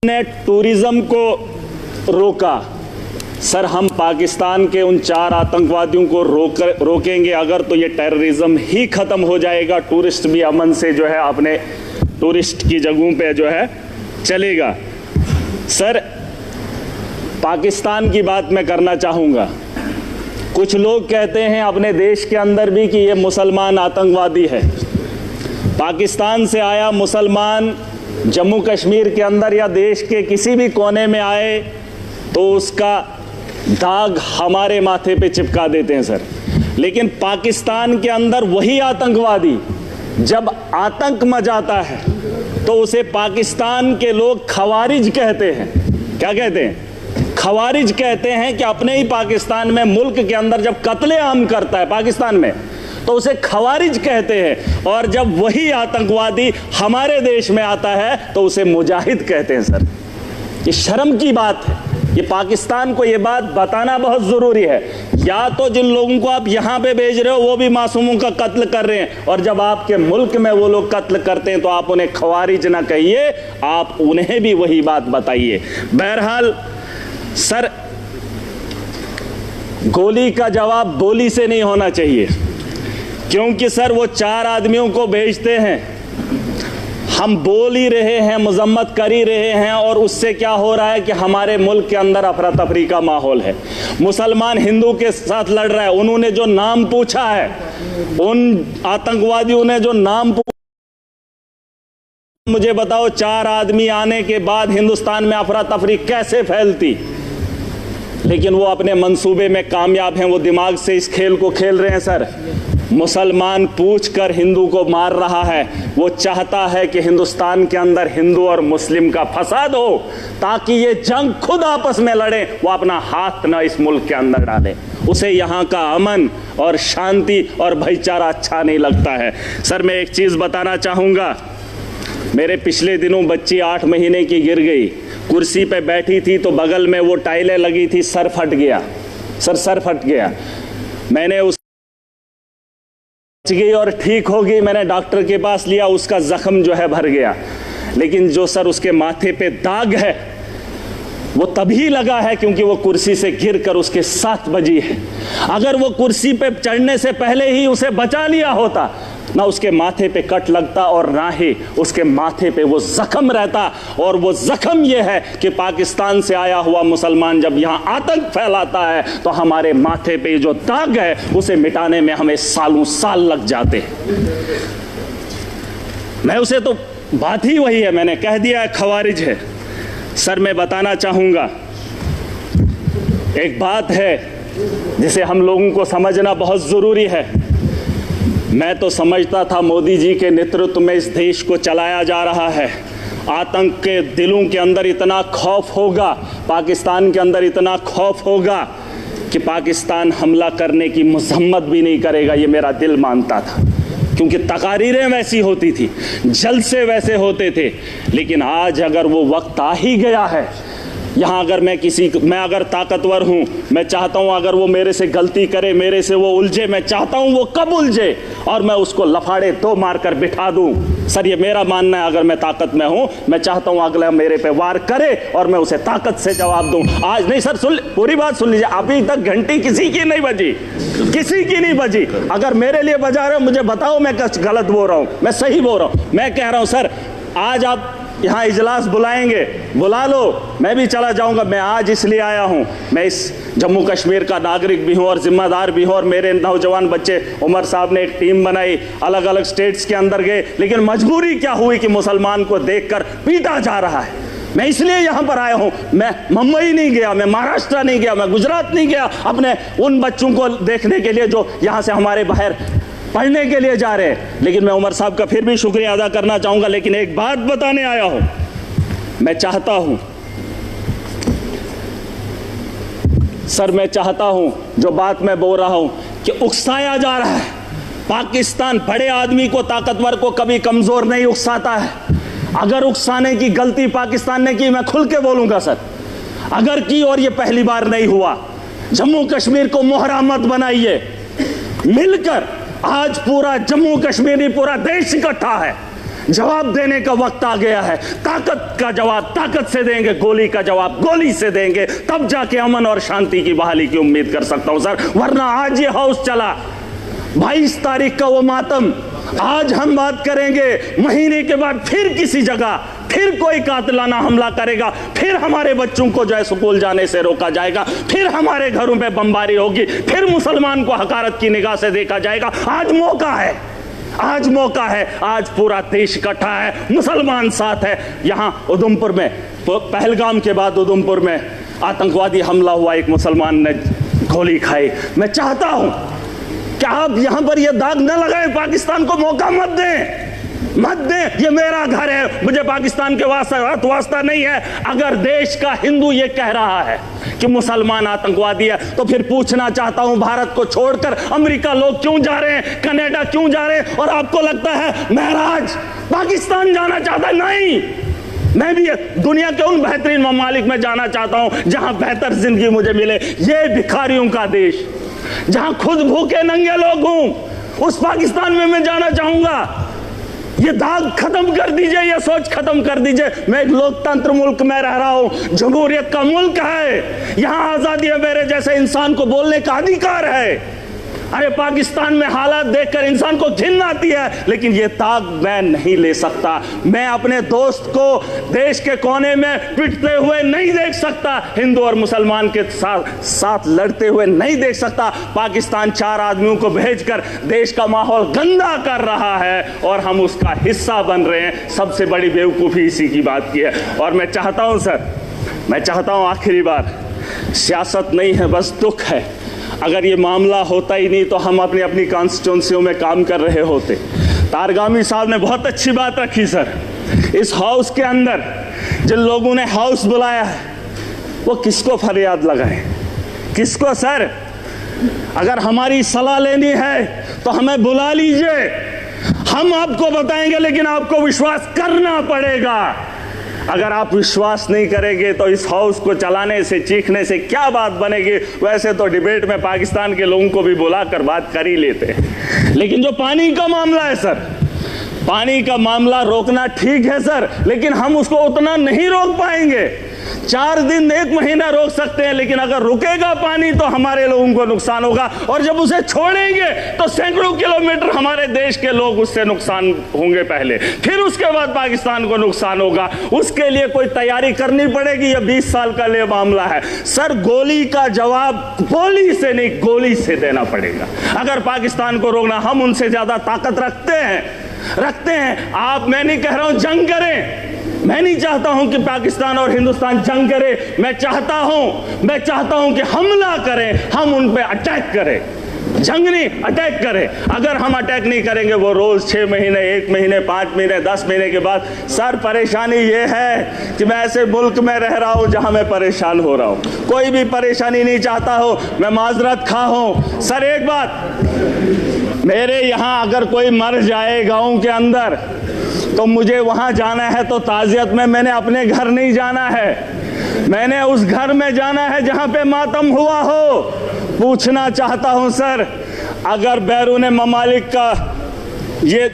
ने टूरिज्म को रोका। सर, हम पाकिस्तान के उन 4 आतंकवादियों को रोकेंगे अगर, तो ये टेररिज्म ही ख़त्म हो जाएगा। टूरिस्ट भी अमन से जो है अपने टूरिस्ट की जगहों पे जो है चलेगा। सर, पाकिस्तान की बात मैं करना चाहूँगा। कुछ लोग कहते हैं अपने देश के अंदर भी कि ये मुसलमान आतंकवादी है। पाकिस्तान से आया मुसलमान जम्मू कश्मीर के अंदर या देश के किसी भी कोने में आए तो उसका दाग हमारे माथे पे चिपका देते हैं सर। लेकिन पाकिस्तान के अंदर वही आतंकवादी जब आतंक मचाता है तो उसे पाकिस्तान के लोग खवारिज कहते हैं। क्या कहते हैं? खवारिज कहते हैं कि अपने ही पाकिस्तान में, मुल्क के अंदर जब कत्लेआम करता है पाकिस्तान में, तो उसे खवारिज कहते हैं। और जब वही आतंकवादी हमारे देश में आता है तो उसे मुजाहिद कहते हैं सर। ये शर्म की बात है। ये पाकिस्तान को ये बात बताना बहुत ज़रूरी है। या तो जिन लोगों को आप यहाँ पे भेज रहे हो वो भी मासूमों का कत्ल कर रहे हैं, और जब आपके मुल्क में वो लोग कत्ल करते हैं तो आप उन्हें खवारिज ना कहिए, आप उन्हें भी वही बात बताइए। बहरहाल सर, गोली का जवाब गोली से नहीं होना चाहिए, क्योंकि सर वो 4 आदमियों को भेजते हैं, हम बोल ही रहे हैं, मजम्मत कर ही रहे हैं, और उससे क्या हो रहा है कि हमारे मुल्क के अंदर अफरा तफरी का माहौल है। मुसलमान हिंदू के साथ लड़ रहा है। उन्होंने जो नाम पूछा है, उन आतंकवादियों ने जो नाम पूछा, मुझे बताओ 4 आदमी आने के बाद हिंदुस्तान में अफरा तफरी कैसे फैलती? लेकिन वो अपने मंसूबे में कामयाब हैं, वो दिमाग से इस खेल को खेल रहे हैं सर। मुसलमान पूछकर हिंदू को मार रहा है। वो चाहता है कि हिंदुस्तान के अंदर हिंदू और मुस्लिम का फसाद हो, ताकि ये जंग खुद आपस में लड़े, वो अपना हाथ न इस मुल्क के अंदर डाले। उसे यहाँ का अमन और शांति और भाईचारा अच्छा नहीं लगता है। सर, मैं एक चीज़ बताना चाहूँगा। मेरे पिछले दिनों बच्ची 8 महीने की गिर गई, कुर्सी पे बैठी थी तो बगल में वो टाइलें लगी थी, सर फट गया। सर फट गया। मैंने उस गई और ठीक हो गई, मैंने डॉक्टर के पास लिया, उसका जख्म जो है भर गया। लेकिन जो सर उसके माथे पे दाग है वो तभी लगा है क्योंकि वो कुर्सी से गिरकर उसके 7 बजी है। अगर वो कुर्सी पे चढ़ने से पहले ही उसे बचा लिया होता, ना उसके माथे पे कट लगता और ना ही उसके माथे पे वो जख्म रहता। और वो जख्म ये है कि पाकिस्तान से आया हुआ मुसलमान जब यहाँ आतंक फैलाता है तो हमारे माथे पे जो दाग है उसे मिटाने में हमें सालों साल लग जाते हैं। मैं उसे तो बात ही वही है, मैंने कह दिया है, खवारिज है। सर, मैं बताना चाहूँगा, एक बात है जिसे हम लोगों को समझना बहुत ज़रूरी है। मैं तो समझता था मोदी जी के नेतृत्व में इस देश को चलाया जा रहा है। आतंक के दिलों के अंदर इतना खौफ होगा, पाकिस्तान के अंदर इतना खौफ होगा कि पाकिस्तान हमला करने की मजम्मत भी नहीं करेगा, ये मेरा दिल मानता था, क्योंकि तकारीरें वैसी होती थी, जलसे वैसे होते थे। लेकिन आज अगर वो वक्त आ ही गया है, यहाँ अगर मैं अगर ताकतवर हूँ, मैं चाहता हूँ अगर वो मेरे से गलती करे, मेरे से वो उलझे, मैं चाहता हूँ वो कब उलझे और मैं उसको लफाड़े 2 मारकर बिठा दूँ। सर, ये मेरा मानना है। अगर मैं ताकत में हूँ, मैं चाहता हूँ अगला मेरे पे वार करे और मैं उसे ताकत से जवाब दूँ। आज नहीं सर, सुन, पूरी बात सुन लीजिए। अभी तक घंटी किसी की नहीं बजी, किसी की नहीं बजी। अगर मेरे लिए बजा रहे हो मुझे बताओ मैं गलत बोल रहा हूँ, मैं सही बोल रहा हूँ। मैं कह रहा हूँ सर, आज आप यहाँ इजलास बुलाएंगे, बुला लो, मैं भी चला जाऊँगा। मैं आज इसलिए आया हूँ, मैं इस जम्मू कश्मीर का नागरिक भी हूँ और जिम्मेदार भी हूँ। और मेरे नौजवान बच्चे, उमर साहब ने एक टीम बनाई, अलग अलग स्टेट्स के अंदर गए, लेकिन मजबूरी क्या हुई कि मुसलमान को देखकर पीटा जा रहा है। मैं इसलिए यहाँ पर आया हूँ। मैं मुंबई नहीं गया, मैं महाराष्ट्र नहीं गया, मैं गुजरात नहीं गया अपने उन बच्चों को देखने के लिए जो यहाँ से हमारे बाहर पढ़ने के लिए जा रहे हैं। लेकिन मैं उमर साहब का फिर भी शुक्रिया अदा करना चाहूँगा। लेकिन एक बात बताने आया हूँ, मैं चाहता हूँ सर, मैं चाहता हूँ जो बात मैं बोल रहा हूँ कि उकसाया जा रहा है। पाकिस्तान बड़े आदमी को, ताकतवर को कभी कमज़ोर नहीं उकसाता है। अगर उकसाने की गलती पाकिस्तान ने की, मैं खुल के बोलूँगा सर, अगर की, और ये पहली बार नहीं हुआ। जम्मू कश्मीर को मोहरा मत बनाइए। मिलकर आज पूरा जम्मू कश्मीर, पूरा देश इकट्ठा है। जवाब देने का वक्त आ गया है। ताकत का जवाब ताकत से देंगे, गोली का जवाब गोली से देंगे, तब जाके अमन और शांति की बहाली की उम्मीद कर सकता हूं सर। वरना आज ये हाउस चला 22 तारीख का वो मातम, आज हम बात करेंगे, महीने के बाद फिर किसी जगह फिर कोई कातिलाना हमला करेगा, फिर हमारे बच्चों को जो है स्कूल जाने से रोका जाएगा, फिर हमारे घरों पे बमबारी होगी, फिर मुसलमान को हकारत की निगाह से देखा जाएगा। आज मौका है, आज मौका है, आज पूरा देश इकट्ठा है, मुसलमान साथ है। यहां उधमपुर में पहलगाम के बाद उधमपुर में आतंकवादी हमला हुआ, एक मुसलमान ने गोली खाई। मैं चाहता हूं कि आप यहां पर यह दाग न लगाएं, पाकिस्तान को मौका मत दें, मत दें। ये मेरा घर है, मुझे पाकिस्तान के वास्ता नहीं है। अगर देश का हिंदू ये कह रहा है कि मुसलमान आतंकवादी है, तो फिर पूछना चाहता हूं, भारत को छोड़कर अमेरिका लोग क्यों जा रहे हैं, कनाडा क्यों जा रहे हैं? और आपको लगता है महराज पाकिस्तान जाना चाहता है? नहीं, मैं भी दुनिया के उन बेहतरीन ममालिक में जाना चाहता हूं जहां बेहतर जिंदगी मुझे मिले। ये भिखारियों का देश, जहां खुद भूखे नंगे लोग हूं, उस पाकिस्तान में मैं जाना चाहूंगा। ये दाग खत्म कर दीजिए, ये सोच खत्म कर दीजिए। मैं एक लोकतंत्र मुल्क में रह रहा हूं, जमहूरियत का मुल्क है, यहां आजादी है, मेरे जैसे इंसान को बोलने का अधिकार है। अरे पाकिस्तान में हालात देखकर इंसान को घिन आती है, लेकिन ये दाग मैं नहीं ले सकता। मैं अपने दोस्त को देश के कोने में पिटते हुए नहीं देख सकता, हिंदू और मुसलमान के साथ लड़ते हुए नहीं देख सकता। पाकिस्तान 4 आदमियों को भेजकर देश का माहौल गंदा कर रहा है और हम उसका हिस्सा बन रहे हैं। सबसे बड़ी बेवकूफ़ी इसी की बात की है। और मैं चाहता हूं सर, मैं चाहता हूं आखिरी बार, सियासत नहीं है, बस दुख है। अगर ये मामला होता ही नहीं तो हम अपनी अपनी कॉन्स्टिट्यूंसियों में काम कर रहे होते। तारगामी साहब ने बहुत अच्छी बात रखी सर। इस हाउस के अंदर जिन लोगों ने हाउस बुलाया है वो किसको फरियाद लगाए, किसको? सर अगर हमारी सलाह लेनी है तो हमें बुला लीजिए, हम आपको बताएंगे, लेकिन आपको विश्वास करना पड़ेगा। अगर आप विश्वास नहीं करेंगे तो इस हाउस को चलाने से, चीखने से क्या बात बनेगी? वैसे तो डिबेट में पाकिस्तान के लोगों को भी बुलाकर बात कर ही लेते हैं, लेकिन जो पानी का मामला है सर, पानी का मामला रोकना ठीक है सर, लेकिन हम उसको उतना नहीं रोक पाएंगे। 4 दिन 1 महीना रोक सकते हैं, लेकिन अगर रुकेगा पानी तो हमारे लोगों को नुकसान होगा, और जब उसे छोड़ेंगे तो सैकड़ों किलोमीटर हमारे देश के लोग उससे नुकसान होंगे पहले, फिर उसके बाद पाकिस्तान को नुकसान होगा। उसके लिए कोई तैयारी करनी पड़ेगी। यह 20 साल का लिए मामला है सर। गोली का जवाब गोली से नहीं, गोली से देना पड़ेगा। अगर पाकिस्तान को रोकना, हम उनसे ज्यादा ताकत रखते हैं। आप, मैं नहीं कह रहा हूं जंग करें, मैं नहीं चाहता हूं कि पाकिस्तान और हिंदुस्तान जंग करे। मैं चाहता हूं कि हमला करें, हम उन पे अटैक करें, जंग नहीं, अटैक करें। अगर हम अटैक नहीं करेंगे, वो रोज 6 महीने, 1 महीने, 5 महीने, 10 महीने के बाद, सर परेशानी ये है कि मैं ऐसे मुल्क में रह रहा हूं जहां मैं परेशान हो रहा हूं। कोई भी परेशानी नहीं चाहता हो, मैं माजरत खा हूं। सर एक बात, मेरे यहां अगर कोई मर जाए गांव के अंदर तो मुझे वहां जाना है तो ताजियत में मैंने अपने घर नहीं जाना है, मैंने उस घर में जाना है जहां पे मातम हुआ हो। पूछना चाहता हूं सर, अगर बैरून ममालिक का ये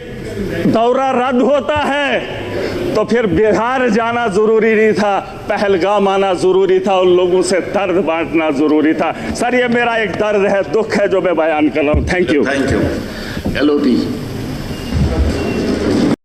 दौरा रद्द होता है तो फिर बिहार जाना जरूरी नहीं था, पहलगाम आना जरूरी था, उन लोगों से दर्द बांटना जरूरी था। सर ये मेरा एक दर्द है, दुख है जो मैं बयान कर रहा हूं। Thank you. LOP